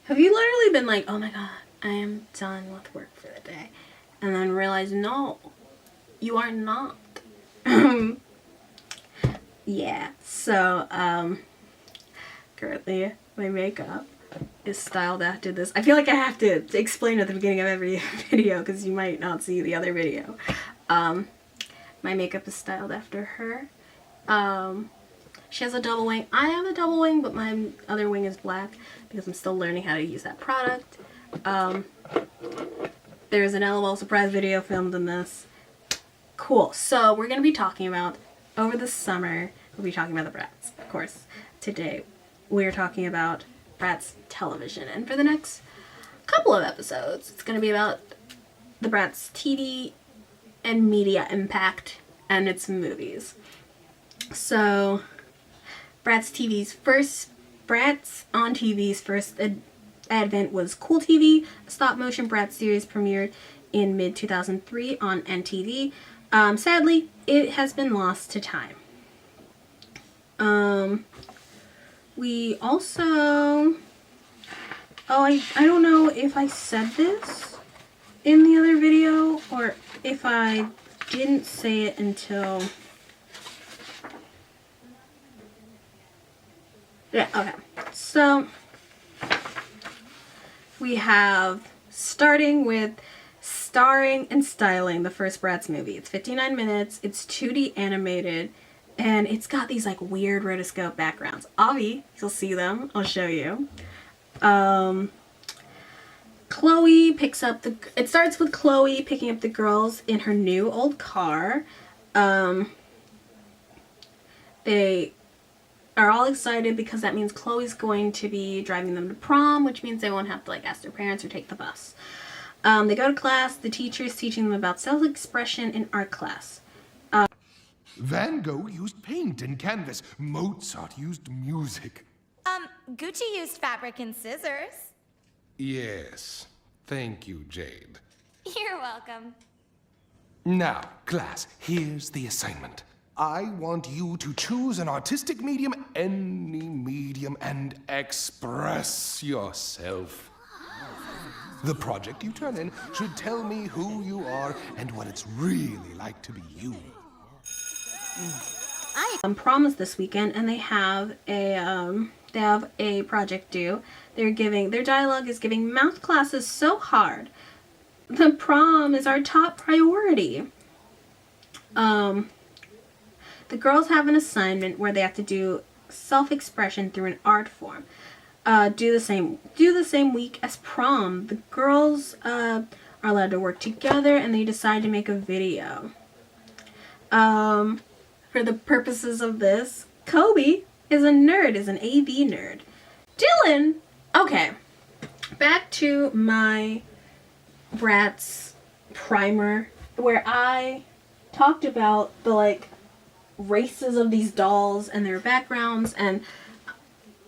Have you literally been like, oh my god, I am done with work for the day, and then realize, no, you are not. Yeah, so, currently, my makeup is styled after this. I feel like I have to explain at the beginning of every video, because you might not see the other video. My makeup is styled after her. She has a double wing. I have a double wing, but my other wing is black because I'm still learning how to use that product. There's an LOL surprise video filmed in this. Cool. So we're going to be talking about, over the summer, we'll be talking about the Bratz. Of course, today we're talking about Bratz television. And for the next couple of episodes, it's going to be about the Bratz TV and media impact and its movies. So, Bratz on TV's first advent was Cool TV. A stop-motion Bratz series premiered in mid-2003 on NTV. Sadly, it has been lost to time. We also... I don't know if I said this in the other video or if I didn't say it until... Yeah, okay. So, we have, starting with Starring and Stylin, the first Bratz movie. It's 59 minutes, it's 2D animated, and it's got these like weird rotoscope backgrounds. Avi, you'll see them, I'll show you. Chloe picks up it starts with Chloe picking up the girls in her new old car. They are all excited because that means Chloe's going to be driving them to prom, which means they won't have to like ask their parents or take the bus. They go to class. The teacher is teaching them about self-expression in art class. Van Gogh used paint and canvas. Mozart used music. Gucci used fabric and scissors. Yes. Thank you, Jade. You're welcome. Now, class, here's the assignment. I want you to choose an artistic medium, any medium, and express yourself. The project you turn in should tell me who you are and what it's really like to be you. Prom is this weekend, and they have a project due. Their dialogue is giving math classes so hard. The prom is our top priority. The girls have an assignment where they have to do self-expression through an art form. Do the same week as prom. The girls are allowed to work together, and they decide to make a video. For the purposes of this, Kobe is an AV nerd. Dylan, okay, back to my Bratz primer where I talked about the like races of these dolls and their backgrounds, and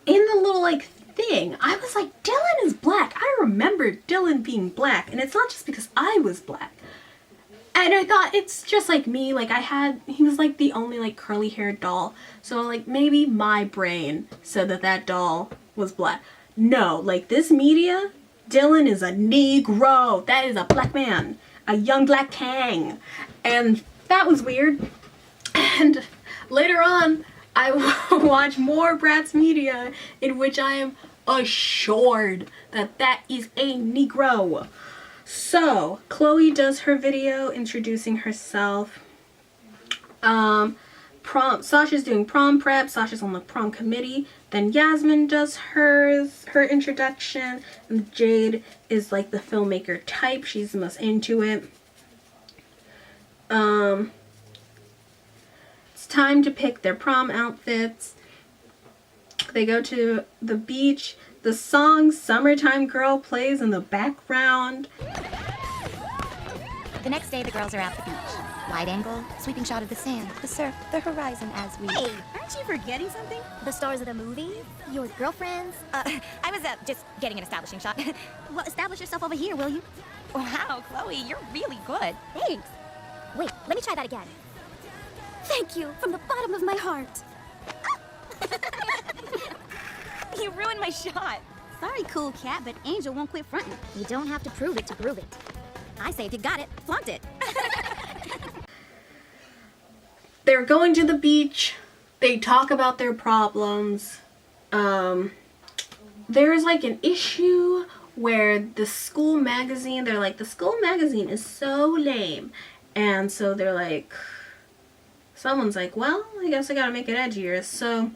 in the little like thing, I was like, Dylan is black. I remember Dylan being black, and it's not just because I was black. And I thought it's just like me, like he was like the only like curly haired doll. So like maybe my brain said that doll was black. No, like this media, Dylan is a Negro. That is a black man, a young black king. And that was weird. And later on, I will watch more Bratz media in which I am assured that is a Negro. So, Chloe does her video introducing herself. Sasha's doing prom prep. Sasha's on the prom committee. Then Yasmin does her introduction. And Jade is like the filmmaker type. She's the most into it. It's time to pick their prom outfits. They go to the beach. The song Summertime Girl plays in the background. The next day, the girls are at the beach. Wide angle, sweeping shot of the sand, the surf, the horizon as we... Hey, aren't you forgetting something? The stars of the movie? Your girlfriends? I was just getting an establishing shot. Well, establish yourself over here, will you? Wow, Chloe, you're really good. Thanks. Wait, let me try that again. Thank you, from the bottom of my heart. You ruined my shot. Sorry, cool cat, but Angel won't quit fronting. You don't have to prove it to groove it. I say if you got it, flaunt it. They're going to the beach. They talk about their problems. There's like an issue where the school magazine, they're like, the school magazine is so lame. And so they're like, someone's like, well, I guess I gotta make it edgier. So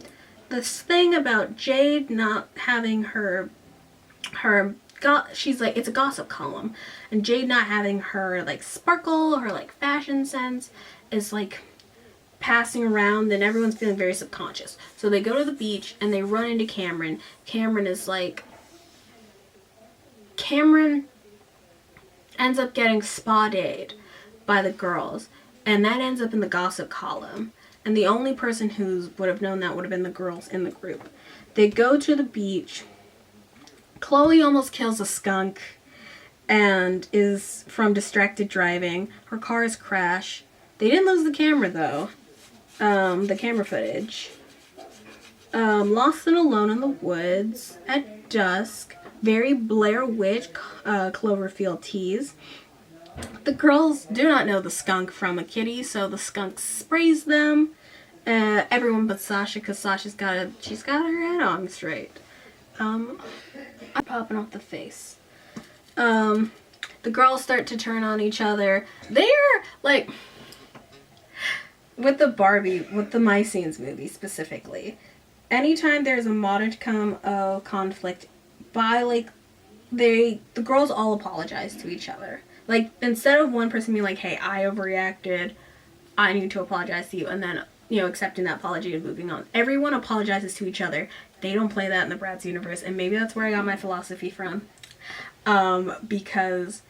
this thing about Jade not having she's like, it's a gossip column, and Jade not having her like sparkle, her like fashion sense is like passing around, and everyone's feeling very subconscious. So they go to the beach and they run into Cameron. Cameron ends up getting spa-dayed by the girls, and that ends up in the gossip column. And the only person who would have known that would have been the girls in the group. They go to the beach. Chloe almost kills a skunk and is from distracted driving. Her cars crash. They didn't lose the camera though. The camera footage. Lost and alone in the woods at dusk. Very Blair Witch Cloverfield tease. The girls do not know the skunk from a kitty, so the skunk sprays them. Everyone but Sasha, because Sasha's got her head on straight. I'm popping off the face. The girls start to turn on each other. They're like, with the My Scenes movie specifically, anytime there's a modicum of conflict, the girls all apologize to each other. Like, instead of one person being like, hey, I overreacted, I need to apologize to you, and then, accepting that apology and moving on. Everyone apologizes to each other. They don't play that in the Bratz universe, and maybe that's where I got my philosophy from. Because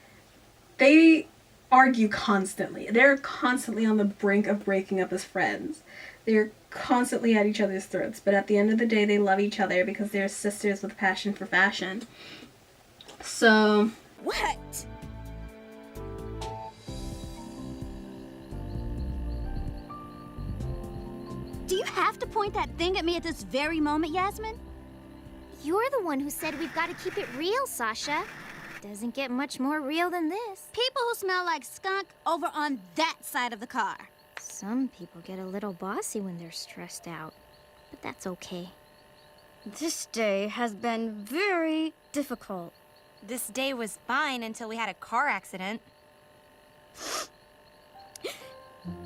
they argue constantly. They're constantly on the brink of breaking up as friends. They're constantly at each other's throats, but at the end of the day, they love each other because they're sisters with a passion for fashion. So... What? Do you have to point that thing at me at this very moment, Yasmin? You're the one who said we've got to keep it real, Sasha. Doesn't get much more real than this. People who smell like skunk over on that side of the car. Some people get a little bossy when they're stressed out, but that's okay. This day has been very difficult. This day was fine until we had a car accident.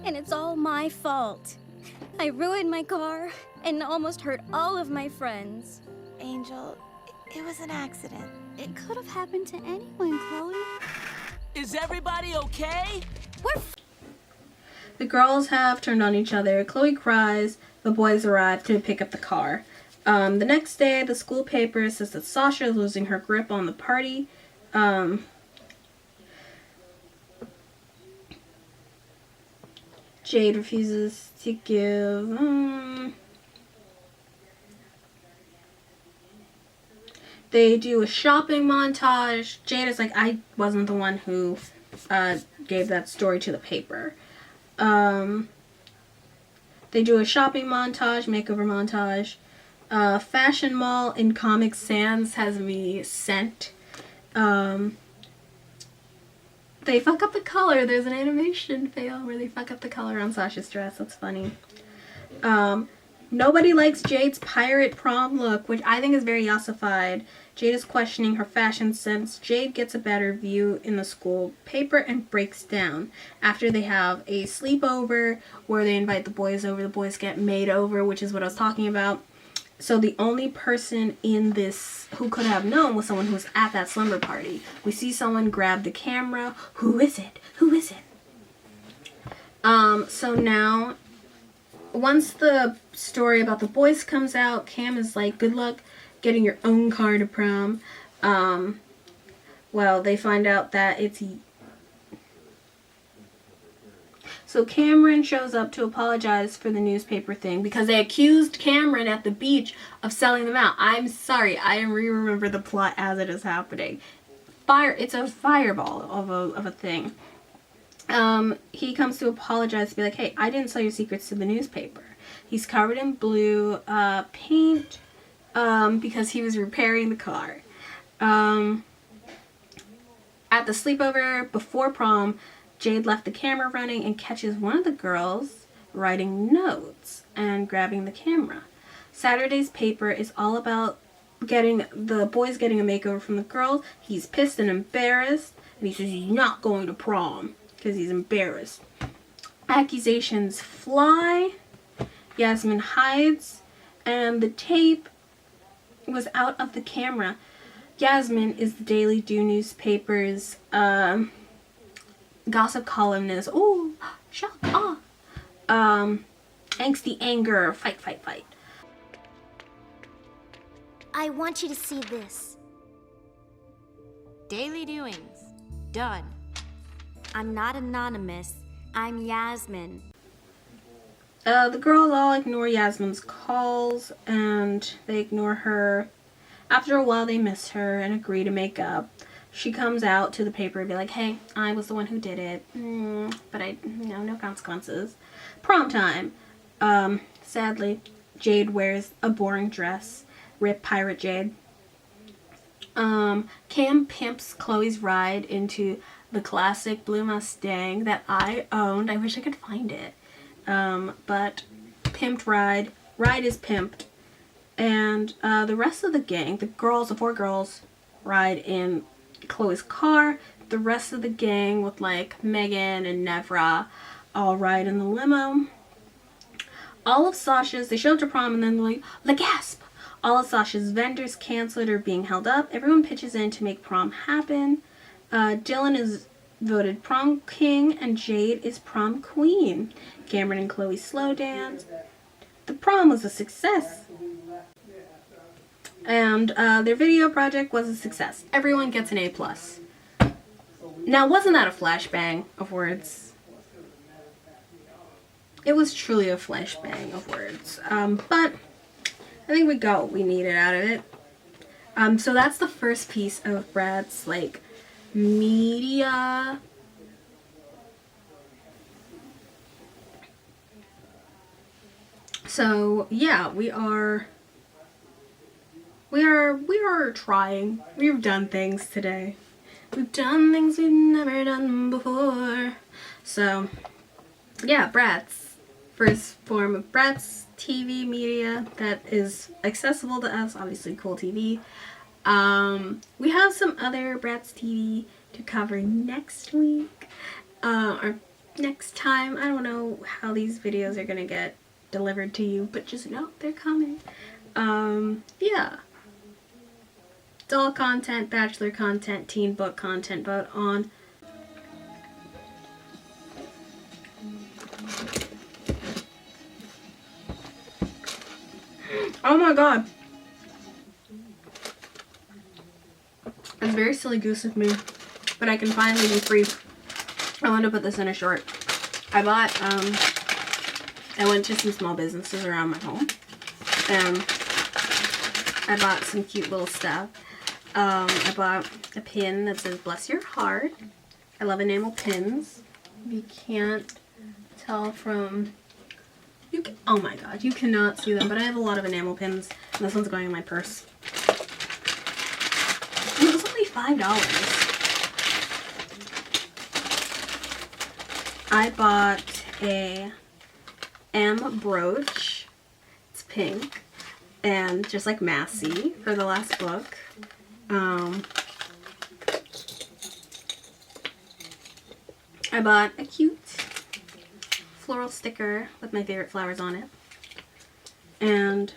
And it's all my fault. I ruined my car and almost hurt all of my friends. Angel, it was an accident. It could have happened to anyone, Chloe. Is everybody okay? The girls have turned on each other. Chloe cries. The boys arrive to pick up the car. The next day, the school paper says that Sasha is losing her grip on the party. Jade refuses to give... They do a shopping montage. Jade is like, I wasn't the one who gave that story to the paper. They do a shopping montage, makeover montage. Fashion Mall in Comic Sans has me sent. They fuck up the color. There's an animation fail where they fuck up the color on Sasha's dress. That's funny. Nobody likes Jade's pirate prom look, which I think is very ossified. Jade is questioning her fashion sense. Jade gets a better view in the school paper and breaks down. After they have a sleepover where they invite the boys over, the boys get made over, which is what I was talking about. So the only person in this who could have known was someone who was at that slumber party. We see someone grab the camera. Who is it? Who is it? So now, once the story about the boys comes out, Cam is like, good luck getting your own car to prom. Well, they find out that it's... So Cameron shows up to apologize for the newspaper thing because they accused Cameron at the beach of selling them out. I'm sorry, I remember the plot as it is happening. It's a fireball of a thing. He comes to apologize to be like, hey, I didn't sell your secrets to the newspaper. He's covered in blue paint. because he was repairing the car. At the sleepover before prom, Jade left the camera running and catches one of the girls writing notes and grabbing the camera. Saturday's paper is all about the boys getting a makeover from the girls. He's pissed and embarrassed, and he says he's not going to prom because he's embarrassed. Accusations fly. Yasmin hides, and the tape was out of the camera. Yasmin is the Daily Do newspaper's gossip columnist. Oh, shock, angsty anger, fight, fight, fight. I want you to see this. Daily doings. Done. I'm not anonymous. I'm Yasmin. The girls all ignore Yasmin's calls, and they ignore her. After a while, they miss her and agree to make up. She comes out to the paper and be like, hey, I was the one who did it. But no consequences. Prom time. Sadly, Jade wears a boring dress. Rip Pirate Jade. Cam pimps Chloe's ride into the classic blue Mustang that I owned. I wish I could find it. But pimped ride is pimped. And the rest of the gang, the four girls, ride in Chloe's car. The rest of the gang, with like Megan and Nevra, all ride in the limo. All of Sasha's, they show up to prom and then they're like, the gasp! All of Sasha's vendors canceled or being held up. Everyone pitches in to make prom happen. Dylan is voted prom king and Jade is prom queen. Cameron and Chloe slow dance. The prom was a success. And their video project was a success. Everyone gets an A+. Now, wasn't that a flashbang of words? It was truly a flashbang of words. But I think we got what we needed out of it. So that's the first piece of Bratz, like, media. So yeah, we are trying. We've done things today. We've done things we've never done before. So yeah, Bratz. First form of Bratz TV media that is accessible to us, obviously Cool TV. We have some other Bratz TV to cover next week, or next time. I don't know how these videos are gonna get delivered to you, but just know they're coming. Yeah. Doll content, bachelor content, teen book content, vote on. Oh my god. It's very silly goose of me, but I can finally be free. I want to put this in a short. I went to some small businesses around my home, and I bought some cute little stuff. I bought a pin that says bless your heart. I love enamel pins. You can't tell from, oh my god, you cannot see them, but I have a lot of enamel pins, and this one's going in my purse. And it was only $5. I bought a M brooch. It's pink, and just like Massey for the last book. I bought a cute floral sticker with my favorite flowers on it, and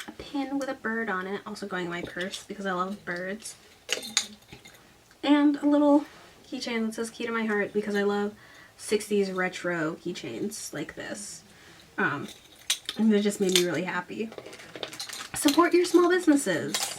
a pin with a bird on it, also going in my purse because I love birds, and a little keychain that says key to my heart because I love 60s retro keychains like this. And it just made me really happy. Support your small businesses.